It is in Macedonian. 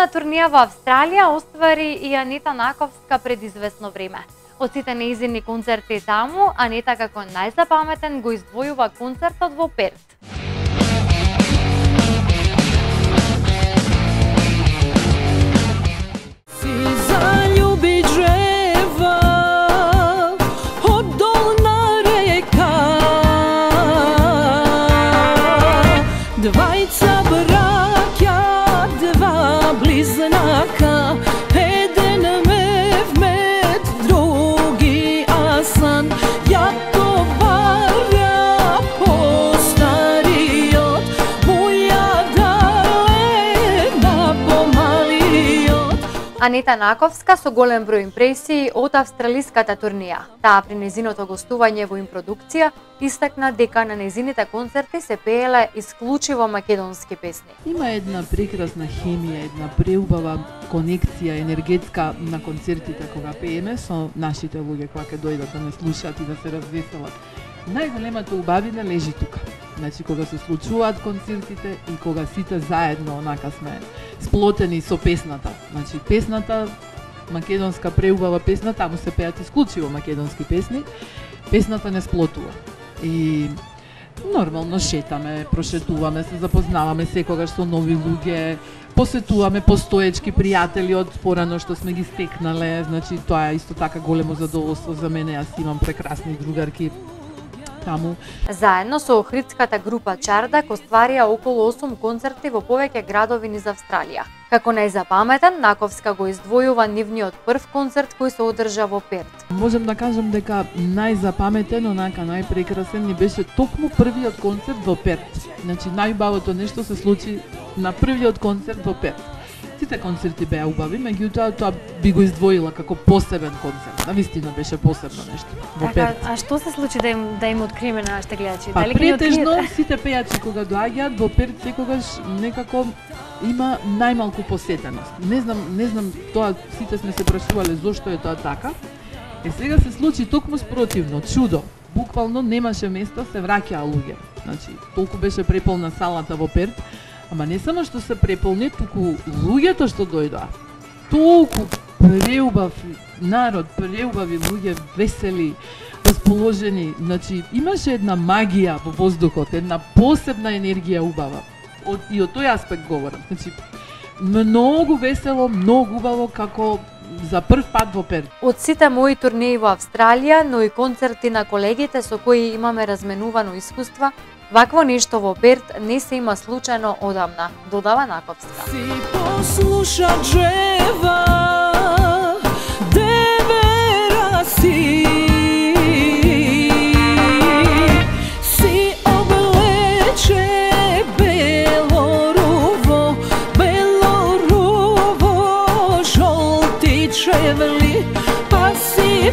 Победна турнија во Австралија оствари и Анита Наковска пред известно време. Од сите нејзини концерти таму, Анита како најзапаметен го издвојува концертот во Перт. Двајца браќа, два близнака, еден Мевмет, други Асан. Ја товаря по-стариот, моја далена помалиот. Анита Наковска со голем број импресии од австралиската турнија. Таа при незиното гостување во импродукција истакна дека на незините концерти се пееле исклучиво македонски песни. Има една прекрасна хемија, една преубава конекција енергетска на концертите кога пееме со нашите луѓе кога ќе дојдат да не слушаат и да се развеселат. Најголемата убавина лежи тука. Значи кога се случуваат концертите и кога сите заедно онака сме сплотени со песната. Значи песната, македонска преубава песна, таму се пеат исклучиво македонски песни. Песната не сплотува. И нормално шетаме, прошетуваме, се запознаваме секогаш со нови луѓе, посетуваме постоечки пријатели од порано што сме ги стекнале, значи тоа е исто така големо задоволство за мене, јас имам прекрасни другарки таму. Заедно со охридската група Чардак остварија околу 8 концерти во повеќе градови низ Австралија. Како најзапаметен, Наковска го издвојува нивниот прв концерт кој се одржа во Перт. Можем да кажам дека најзапаметен, онака најпрекрасен ни беше токму првиот концерт во Перт. Значи најубавото нешто се случи на првиот концерт во Перт. Сите концерти беа убави, меѓутоа тоа би го издвоила како посебен концерт. Навистина беше посебно нешто во Перт. А што се случи да им откриеме на нашите гледачи? Дали претежно сите пејачи кога доаѓаат во Перт секогаш некако има најмалку посетеност. Не знам тоа сите сме се прашувале зошто е тоа така. И сега се случи токму спротивно, чудо. Буквално немаше место, се враќаа луѓе. Значи, толку беше преполна салата во Перт. Ама не само што се преполни, туку луѓето што дојдоа. Толку преубав народ, преубави луѓе, весели, расположени. Значи, имаше една магија во воздухот, една посебна енергија убава. И од тој аспект говорам. Значи, многу весело, многу убаво, како за прв пат во Перт. Од сите мои турнеи во Австралија, но и концерти на колегите со кои имаме разменувано искуства, вакво нешто во Перт не се има случајно одамна, додава Наковска. Си послуша джева, девера си, си облече белоруво, белоруво, жолти чевли, па си